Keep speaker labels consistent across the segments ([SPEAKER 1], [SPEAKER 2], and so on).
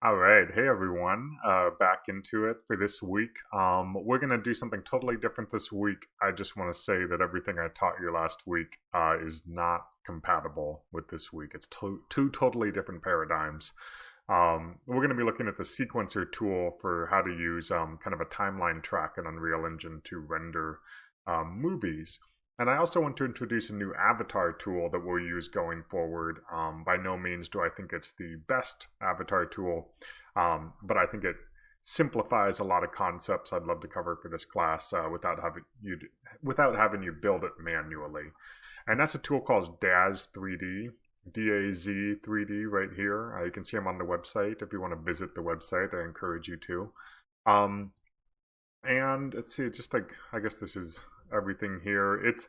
[SPEAKER 1] All right, hey everyone, back into it for this week. We're gonna do something totally different this week. I just want to say that everything I taught you last week is not compatible with this week. It's two totally different paradigms. We're gonna be looking at the sequencer tool for how to use kind of a timeline track in Unreal Engine to render movies. And I also want to introduce a new avatar tool that we'll use going forward. By no means do I think it's the best avatar tool, but I think it simplifies a lot of concepts I'd love to cover for this class without having you build it manually. And that's a tool called DAZ 3D. DAZ 3D right here. You can see I'm on the website. If you want to visit the website, I encourage you to. Um, and let's see, it's just like, I guess this is everything here. It's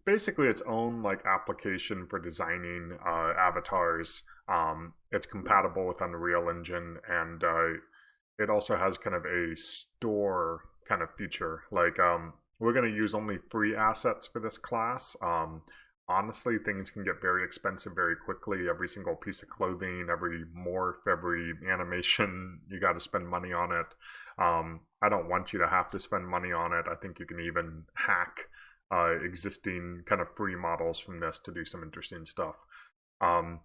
[SPEAKER 1] basically its own like application for designing avatars. It's compatible with Unreal Engine, and it also has kind of a store kind of feature. Like we're going to use only free assets for this class. Honestly, things can get very expensive very quickly. Every single piece of clothing, every morph, every animation, you got to spend money on it. I don't want you to have to spend money on it. I think you can even hack existing kind of free models from this to do some interesting stuff. But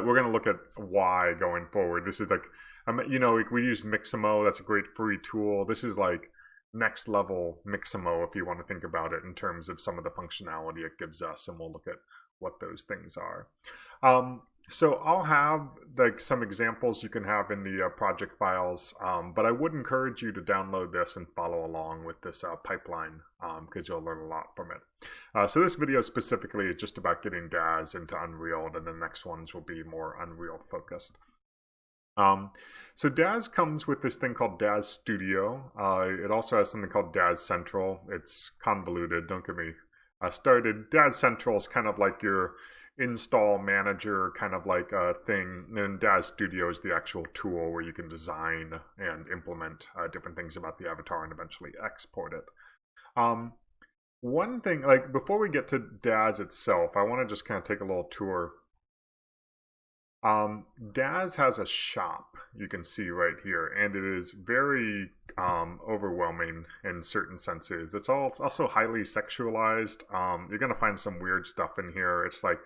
[SPEAKER 1] we're going to look at why going forward. This is like, we use Mixamo. That's a great free tool. This is like next level Mixamo if you want to think about it in terms of some of the functionality it gives us, and we'll look at what those things are. So I'll have like some examples you can have in the project files, but I would encourage you to download this and follow along with this pipeline because you'll learn a lot from it. So this video specifically is just about getting DAZ into Unreal, and the next ones will be more Unreal focused. So DAZ comes with this thing called DAZ Studio. It also has something called DAZ Central. It's convoluted, don't get me started. DAZ Central is kind of like your install manager kind of like a thing, and DAZ Studio is the actual tool where you can design and implement different things about the avatar and eventually export it. One thing, like before we get to DAZ itself, I want to just kind of take a little tour. DAZ has a shop, you can see right here, and it is very overwhelming in certain senses. It's also highly sexualized. You're going to find some weird stuff in here. It's like,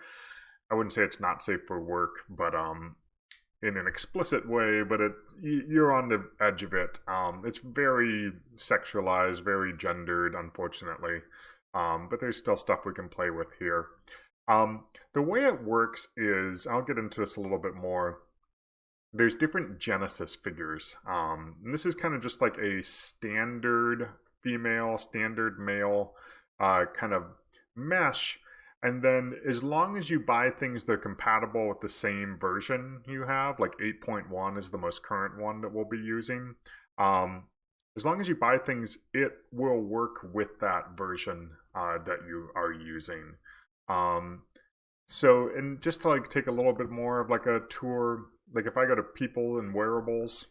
[SPEAKER 1] I wouldn't say it's not safe for work, but in an explicit way, but you're on the edge of it. It's very sexualized, very gendered, unfortunately. But there's still stuff we can play with here. The way it works is, I'll get into this a little bit more. There's different Genesis figures. And this is kind of just like a standard female, standard male kind of mesh. And then as long as you buy things that are compatible with the same version you have, like 8.1 is the most current one that we'll be using. As long as you buy things, it will work with that version that you are using. So, and just to like take a little bit more of like a tour, like if I go to people and wearables,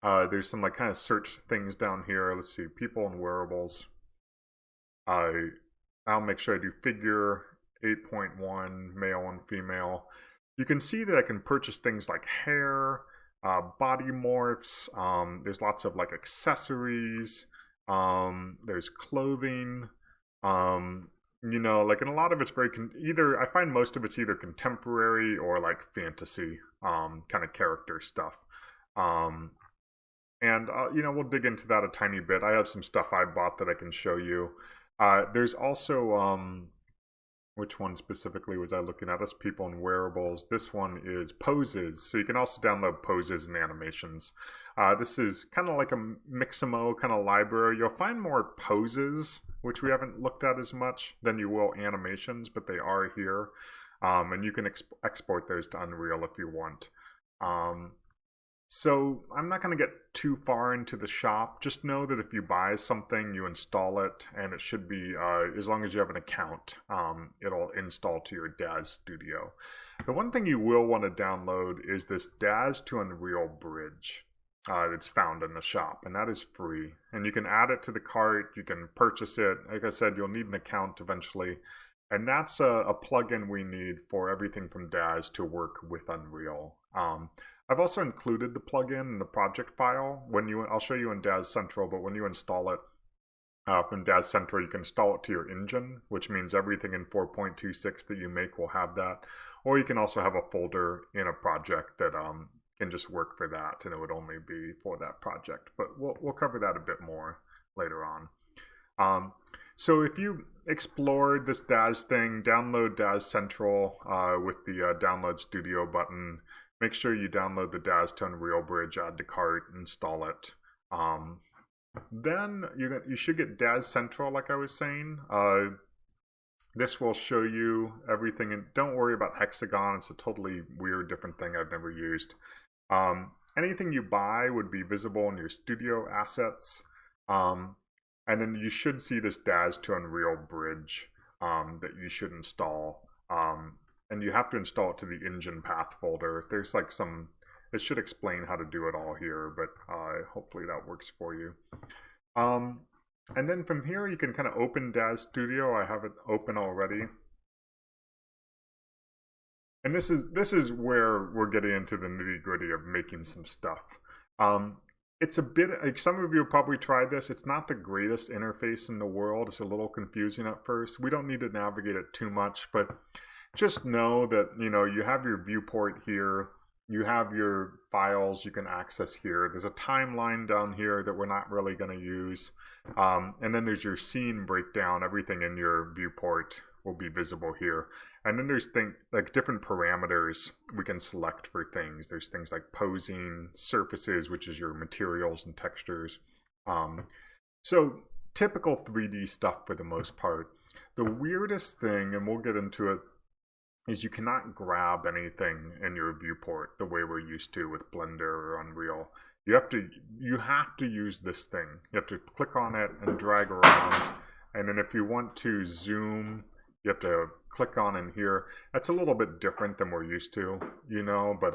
[SPEAKER 1] there's some like kind of search things down here. Let's see, people and wearables. I'll make sure I do figure 8.1, male and female. You can see that I can purchase things like hair, body morphs. There's lots of like accessories. There's clothing. Like, and a lot of it's very I find most of it's either contemporary or like fantasy kind of character stuff. We'll dig into that a tiny bit. I have some stuff I bought that I can show you. There's also which one specifically was I looking at? That's people and wearables. This one is poses. So you can also download poses and animations. This is kind of like a Mixamo kind of library. You'll find more poses, which we haven't looked at as much, than you will animations, but they are here. And you can export those to Unreal if you want. So I'm not going to get too far into the shop. Just know that if you buy something, you install it, and it should be, as long as you have an account, it'll install to your DAZ Studio. The one thing you will want to download is this DAZ to Unreal bridge that's found in the shop, and that is free. And you can add it to the cart, you can purchase it. Like I said, you'll need an account eventually. And that's a plugin we need for everything from DAZ to work with Unreal. I've also included the plugin in the project file. I'll show you in DAZ Central, but when you install it from DAZ Central, you can install it to your engine, which means everything in 4.26 that you make will have that. Or you can also have a folder in a project that can just work for that, and it would only be for that project. But we'll cover that a bit more later on. So if you explored this DAZ thing, download DAZ Central with the Download Studio button. Make sure you download the DAZ to Unreal Bridge, add to cart, install it. Then you should get DAZ Central, like I was saying. This will show you everything, and don't worry about Hexagon. It's a totally weird, different thing I've never used. Anything you buy would be visible in your studio assets. And then you should see this DAZ to Unreal Bridge that you should install. And you have to install it to the engine path folder. There's like it should explain how to do it all here, but hopefully that works for you. And then from here, you can kind of open DAZ Studio. I have it open already. And this is where we're getting into the nitty-gritty of making some stuff. It's a bit, like, some of you probably tried this. It's not the greatest interface in the world. It's a little confusing at first. We don't need to navigate it too much, but just know that, you have your viewport here. You have your files you can access here. There's a timeline down here that we're not really going to use. And then there's your scene breakdown. Everything in your viewport will be visible here. And then there's like different parameters we can select for things. There's things like posing, surfaces, which is your materials and textures. So typical 3D stuff for the most part. The weirdest thing, and we'll get into it, is you cannot grab anything in your viewport the way we're used to with Blender or Unreal. You have to use this thing. You have to click on it and drag around. And then if you want to zoom, you have to click on in here. That's a little bit different than we're used to, but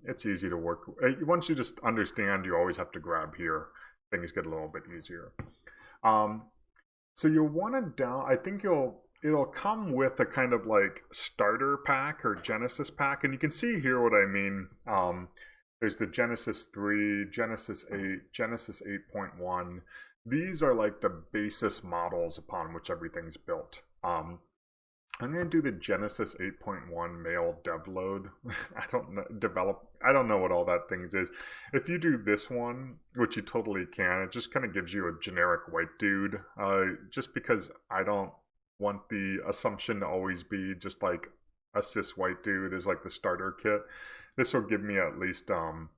[SPEAKER 1] it's easy to work. Once you just understand, you always have to grab here. Things get a little bit easier. So you'll want to I think it'll come with a kind of like starter pack or Genesis pack. And you can see here what I mean. There's the Genesis 3, Genesis 8, Genesis 8.1. These are like the basis models upon which everything's built. I'm going to do the Genesis 8.1 mail dev load. I don't know what all that thing is. If you do this one, which you totally can, it just kind of gives you a generic white dude. Just because I don't want the assumption to always be just like a cis white dude is like the starter kit. This will give me at least kind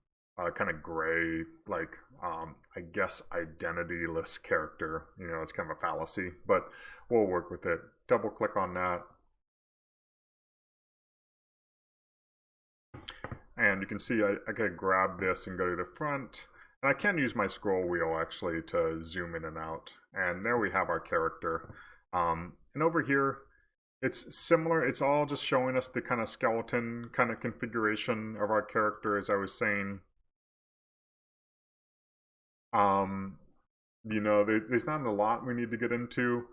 [SPEAKER 1] of gray, like I guess identityless character. It's kind of a fallacy, but we'll work with it. Double click on that. And you can see I can grab this and go to the front. And I can use my scroll wheel actually to zoom in and out. And there we have our character. And over here, it's similar. It's all just showing us the kind of skeleton kind of configuration of our character, as I was saying. There's not a lot we need to get into.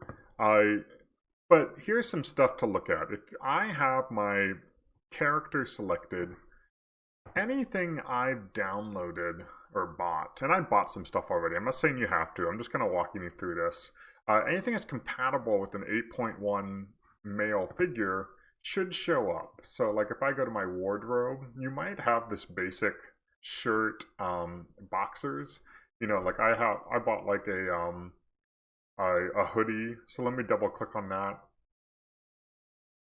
[SPEAKER 1] But here's some stuff to look at. If I have my character selected, anything I've downloaded or bought, and I bought some stuff already. I'm not saying you have to. I'm just kind of walking you through this. Anything that's compatible with an 8.1 male figure should show up. So like if I go to my wardrobe, you might have this basic shirt, boxers. Like I bought like a hoodie. So let me double click on that.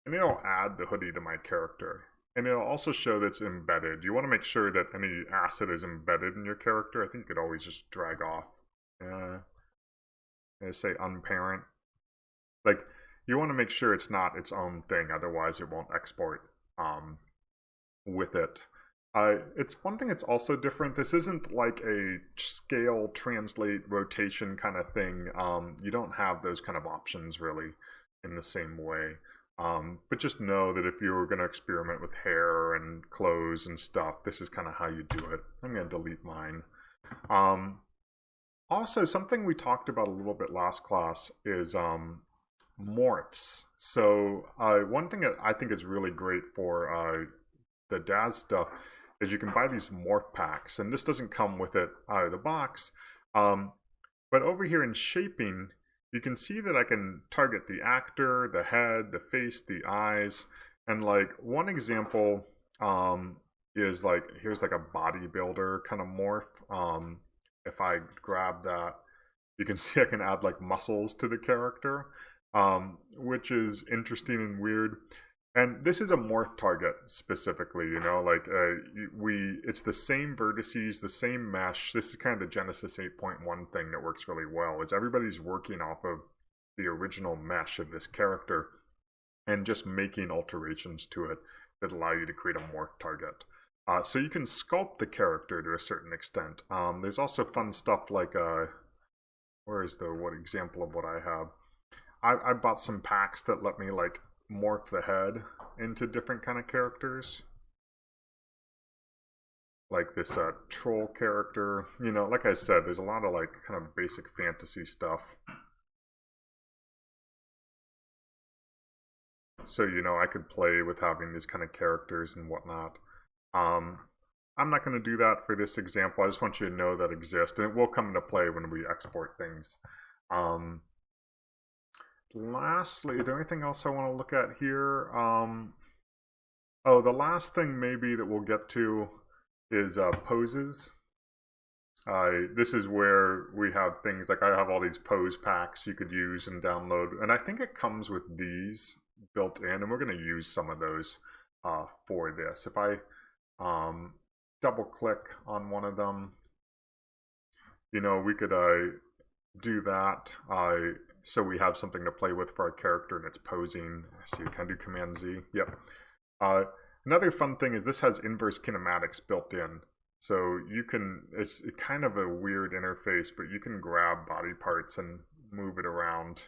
[SPEAKER 1] And it'll add the hoodie to my character. And it'll also show that it's embedded. You want to make sure that any asset is embedded in your character. I think you could always just drag off. And say unparent. Like, you want to make sure it's not its own thing, otherwise it won't export with it. It's one thing that's also different. This isn't like a scale, translate, rotation kind of thing. You don't have those kind of options really in the same way. But just know that if you were going to experiment with hair and clothes and stuff, this is kind of how you do it. I'm going to delete mine. Also, something we talked about a little bit last class is morphs. So one thing that I think is really great for the DAZ stuff is you can buy these morph packs, and this doesn't come with it out of the box. But over here in shaping, you can see that I can target the actor, the head, the face, the eyes, and like one example is like, here's like a bodybuilder kind of morph. If I grab that, you can see I can add like muscles to the character, which is interesting and weird. And this is a morph target specifically, you know, like it's the same vertices, the same mesh. This is kind of the Genesis 8.1 thing that works really well, is everybody's working off of the original mesh of this character and just making alterations to it that allow you to create a morph target. So you can sculpt the character to a certain extent. There's also fun stuff like, where is what example of what I have? I bought some packs that let me like morph the head into different kind of characters, like this troll character. You know, like I said, there's a lot of like kind of basic fantasy stuff. So, you know, I could play with having these kind of characters and whatnot. I'm not going to do that for this example. I just want you to know that exists, and it will come into play when we export things. Lastly, is there anything else I want to look at here? Oh, the last thing maybe that we'll get to is poses. This is where we have things like, I have all these pose packs you could use and download, and I think it comes with these built in, and we're going to use some of those for this. If I double click on one of them, you know, we could do that. So we have something to play with for our character, and it's posing. So you can do Command Z. Yep. Another fun thing is this has inverse kinematics built in. So you can, it's kind of a weird interface, but you can grab body parts and move it around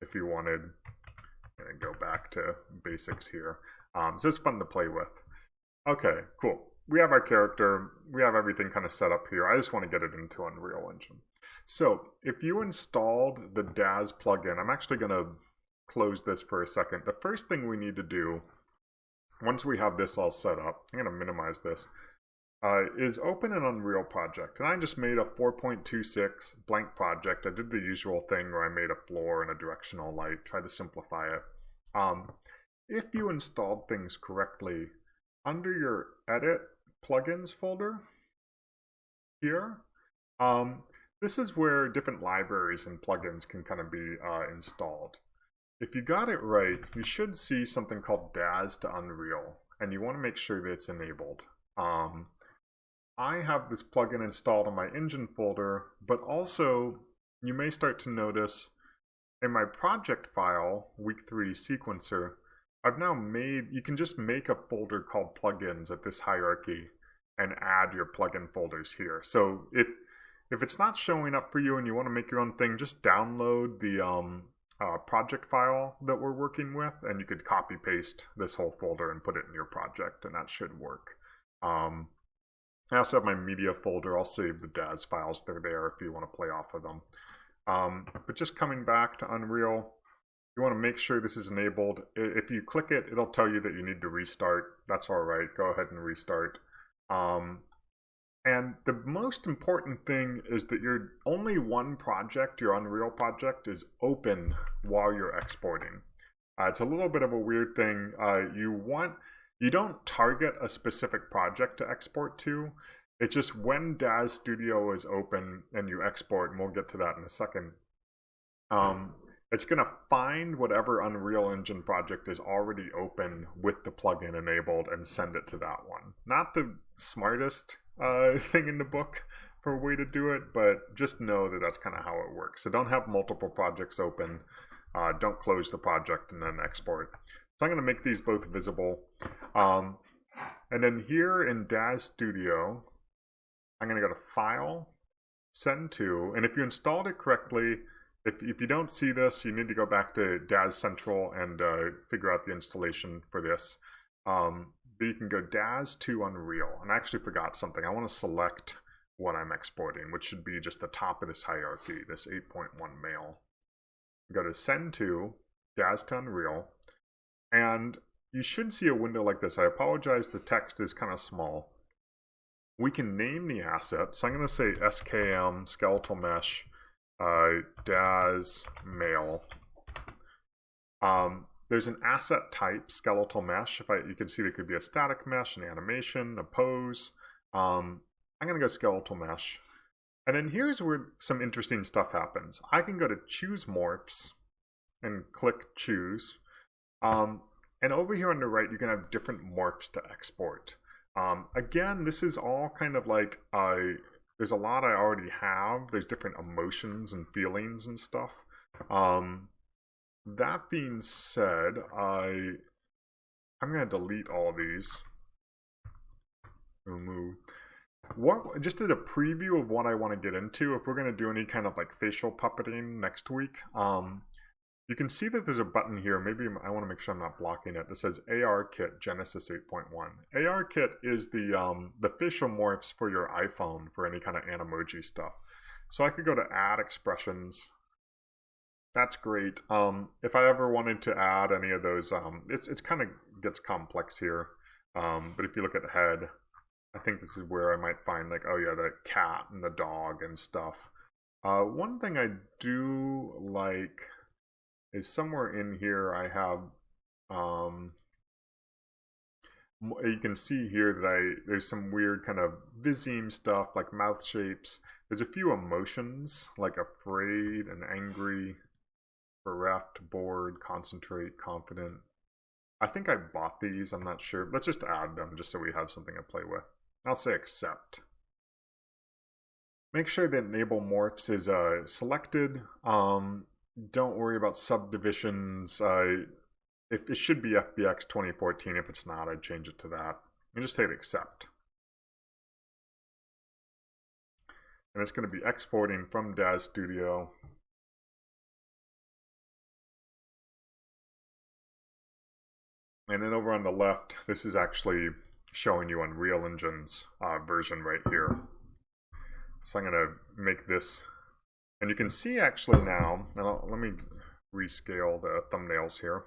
[SPEAKER 1] if you wanted. I'm going to go back to basics here. So it's fun to play with. Okay, cool. We have our character. We have everything kind of set up here. I just want to get it into Unreal Engine. So if you installed the DAZ plugin, I'm actually going to close this for a second. The first thing we need to do, once we have this all set up, I'm going to minimize this, is open an Unreal project. And I just made a 4.26 blank project. I did the usual thing where I made a floor and a directional light, tried to simplify it. If you installed things correctly, under your Edit Plugins folder here, this is where different libraries and plugins can kind of be installed. If you got it right, you should see something called DAZ to Unreal, and you want to make sure that it's enabled. I have this plugin installed on my engine folder, but also you may start to notice in my project file, week 3 sequencer, I've now made, you can just make a folder called plugins at this hierarchy and add your plugin folders here. So if it's not showing up for you and you want to make your own thing, just download the project file that we're working with, and you could copy paste this whole folder and put it in your project, and that should work. I also have my media folder. I'll save the DAZ files. They're there if you want to play off of them. But just coming back to Unreal, you want to make sure this is enabled. If you click it, it'll tell you that you need to restart. That's all right. Go ahead and restart. And the most important thing is that your only one project, your Unreal project, is open while you're exporting. It's a little bit of a weird thing. You don't target a specific project to export to. It's just when DAZ Studio is open and you export, and we'll get to that in a second, it's going to find whatever Unreal Engine project is already open with the plugin enabled and send it to that one. Not the smartest thing in the book for a way to do it, but just know that that's kind of how it works. So don't have multiple projects open. Don't close the project and then export. So I'm going to make these both visible. And then here in DAZ Studio, I'm going to go to File, Send To, and if you installed it correctly, if you don't see this, you need to go back to DAZ Central and figure out the installation for this. But you can go DAZ to Unreal. And I actually forgot something. I want to select what I'm exporting, which should be just the top of this hierarchy, this 8.1 male. Go to Send To, DAZ to Unreal, and you should see a window like this. I apologize, the text is kind of small. We can name the asset, so I'm going to say SKM skeletal mesh DAZ male. There's an asset type, skeletal mesh. You can see it could be a static mesh, an animation, a pose. I'm going to go skeletal mesh. And then here's where some interesting stuff happens. I can go to choose morphs and click choose. And over here on the right, you can have different morphs to export. Again, this is all kind of like, there's a lot I already have. There's different emotions and feelings and stuff. That being said, I'm going to delete all these. Remove. Just as a preview of what I want to get into, if we're going to do any kind of like facial puppeting next week, you can see that there's a button here. Maybe I want to make sure I'm not blocking it. That says AR Kit Genesis 8.1. AR Kit is the facial morphs for your iPhone for any kind of Animoji stuff. So I could go to Add Expressions. That's great. If I ever wanted to add any of those, it's kind of gets complex here. But if you look at the head, I think this is where I might find like, oh yeah, the cat and the dog and stuff. One thing I do like is somewhere in here I have, you can see here that there's some weird kind of Vizime stuff like mouth shapes. There's a few emotions like afraid and angry, bereft, bored, concentrate, confident. I think I bought these, I'm not sure. Let's just add them just so we have something to play with. I'll say accept. Make sure that enable morphs is selected. Don't worry about subdivisions. If it should be FBX 2014. If it's not, I'd change it to that. And just hit accept. And it's going to be exporting from DAZ Studio. And then over on the left, this is actually showing you Unreal Engine's version right here. So I'm going to make this, and you can see actually now, let me rescale the thumbnails here.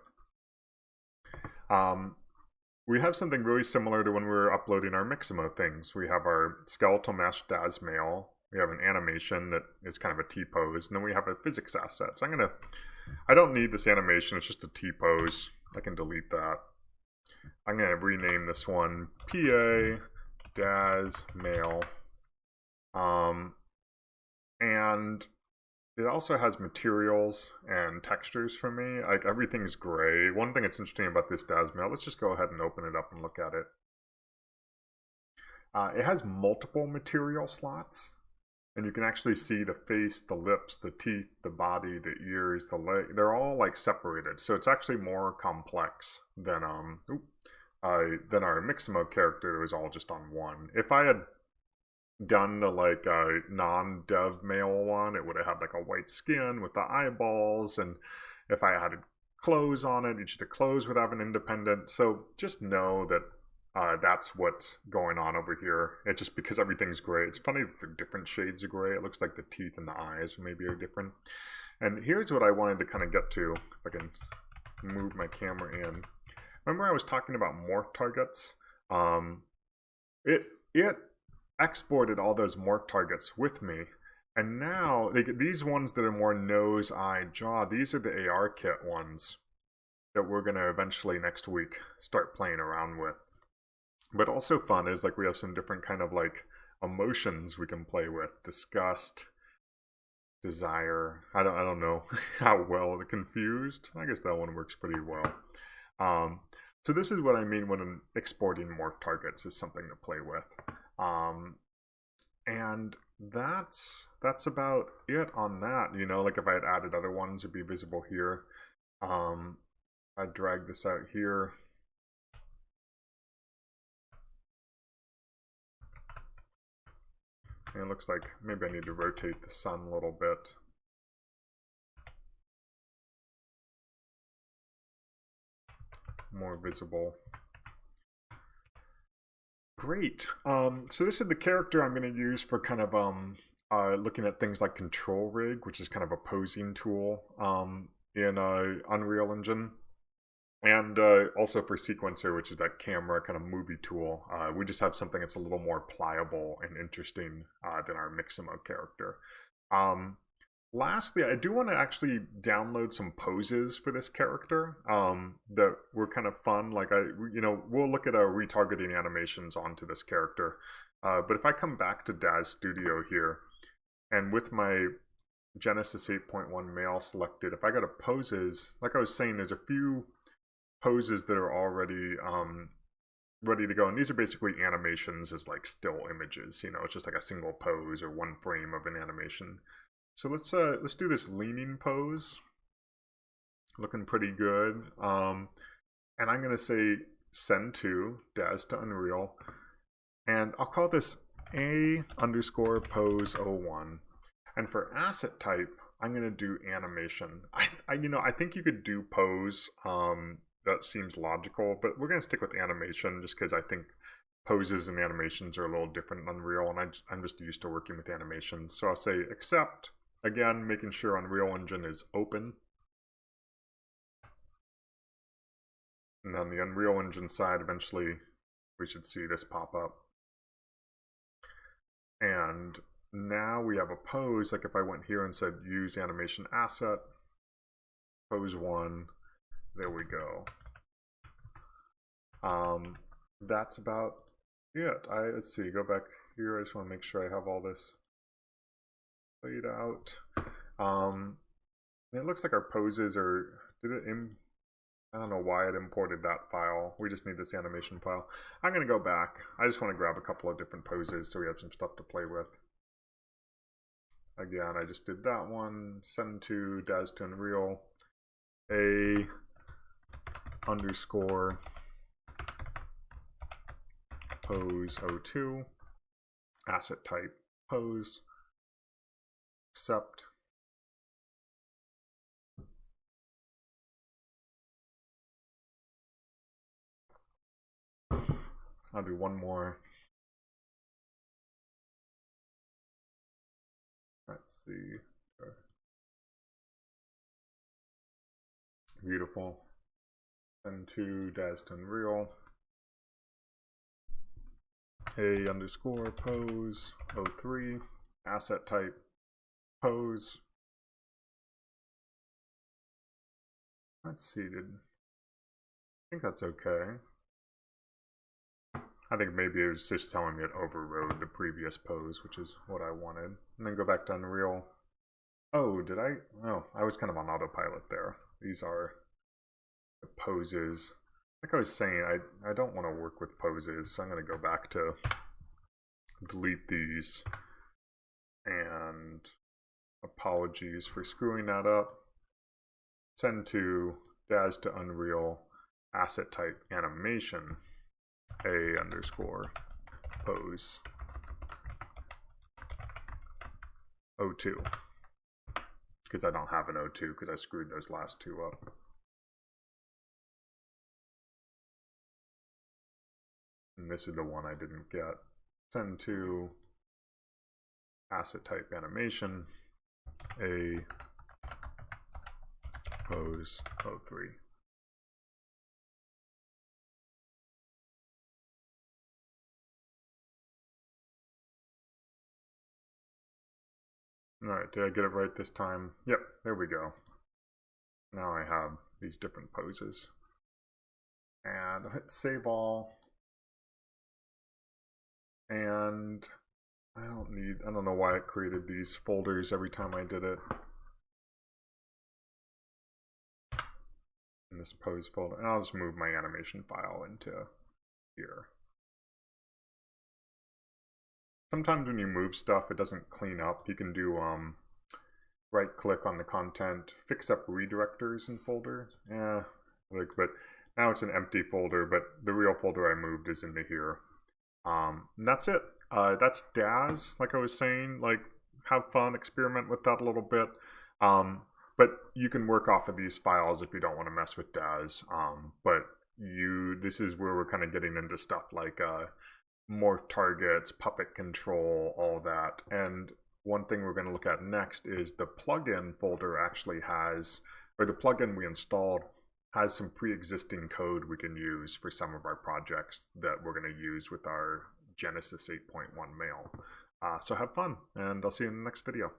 [SPEAKER 1] We have something really similar to when we were uploading our Mixamo things. We have our skeletal mesh DAZ male. We have an animation that is kind of a T-pose, and then we have a physics asset. So I don't need this animation, it's just a T-pose. I can delete that. I'm going to rename this one PA DAZ male. And it also has materials and textures for me. Like everything's gray. One thing that's interesting about this DAZ male, let's just go ahead and open it up and look at it. It has multiple material slots. And you can actually see the face, the lips, the teeth, the body, the ears, the leg. They're all like separated. So it's actually more complex than our Mixamo character that was all just on one. If I had done the like non-dev male one, it would have had like a white skin with the eyeballs. And if I added clothes on it, each of the clothes would have an independent. So just know that that's what's going on over here. It's just because everything's gray. It's funny that they're different shades of gray. It looks like the teeth and the eyes maybe are different. And here's what I wanted to kind of get to. If I can move my camera in. Remember I was talking about morph targets? It exported all those morph targets with me. And now, these ones that are more nose, eye, jaw, these are the AR kit ones that we're going to eventually next week start playing around with. But also fun is like we have some different kind of like emotions we can play with. Disgust, desire. I don't know how well. Confused. I guess that one works pretty well. So this is what I mean when I'm exporting morph targets is something to play with. And that's about it on that. You know, like if I had added other ones, it'd be visible here. I'd drag this out here. And it looks like maybe I need to rotate the sun a little bit. More visible. Great. So this is the character I'm going to use for kind of looking at things like control rig, which is kind of a posing tool. in Unreal Engine. And also for Sequencer, which is that camera kind of movie tool, we just have something that's a little more pliable and interesting than our Mixamo character. Um, Lastly, I do want to actually download some poses for this character that were kind of fun. Like we'll look at retargeting animations onto this character. But if I come back to DAZ Studio here, and with my Genesis 8.1 male selected, if I go to poses, like I was saying, there's a few poses that are already ready to go, and these are basically animations as like still images. It's just like a single pose or one frame of an animation. So let's do this leaning pose. Looking pretty good. And I'm gonna say send to DAZ to Unreal, and I'll call this A_pose01. And for asset type, I'm gonna do animation. I think you could do pose. That seems logical, but we're gonna stick with animation just because I think poses and animations are a little different in Unreal, and I'm just used to working with animations. So I'll say accept. Again, making sure Unreal Engine is open. And on the Unreal Engine side, eventually we should see this pop up. And now we have a pose. Like if I went here and said use animation asset, pose 1, there we go. That's about it. Let's see, go back here. I just want to make sure I have all this laid out. It looks like our poses are, I don't know why it imported that file. We just need this animation file. I'm going to go back. I just want to grab a couple of different poses so we have some stuff to play with. Again, I just did that one. Send to DAZ to Unreal. A_pose02. Asset type pose. Accept. I'll do one more. Let's see. Beautiful. Send to DAZ to Unreal. A_pose03. Asset type pose. Let's see, I think that's okay. I think maybe it was just telling me it overrode the previous pose, which is what I wanted. And then go back to Unreal. Oh, did I? Oh, I was kind of on autopilot there. These are the poses. Like I was saying, I don't want to work with poses, so I'm going to go back to delete these. And apologies for screwing that up. Send to DAZ to Unreal, asset type animation, A_pose02. Because I don't have an 02 because I screwed those last two up. And this is the one I didn't get. Send to asset type animation, A_pose03. Alright, did I get it right this time? Yep, there we go. Now I have these different poses. And I'll hit save all. And I don't know why it created these folders every time I did it. In this pose folder. And I'll just move my animation file into here. Sometimes when you move stuff, it doesn't clean up. You can do right click on the content, fix up redirectors in folder. But now it's an empty folder, but the real folder I moved is into here. And that's it. That's DAZ, like I was saying, like have fun, experiment with that a little bit. But you can work off of these files if you don't want to mess with DAZ. But this is where we're kind of getting into stuff like morph targets, puppet control, all that. And one thing we're going to look at next is the plugin folder actually has or the plugin we installed has some pre-existing code we can use for some of our projects that we're going to use with our Genesis 8.1 mail. So have fun, and I'll see you in the next video.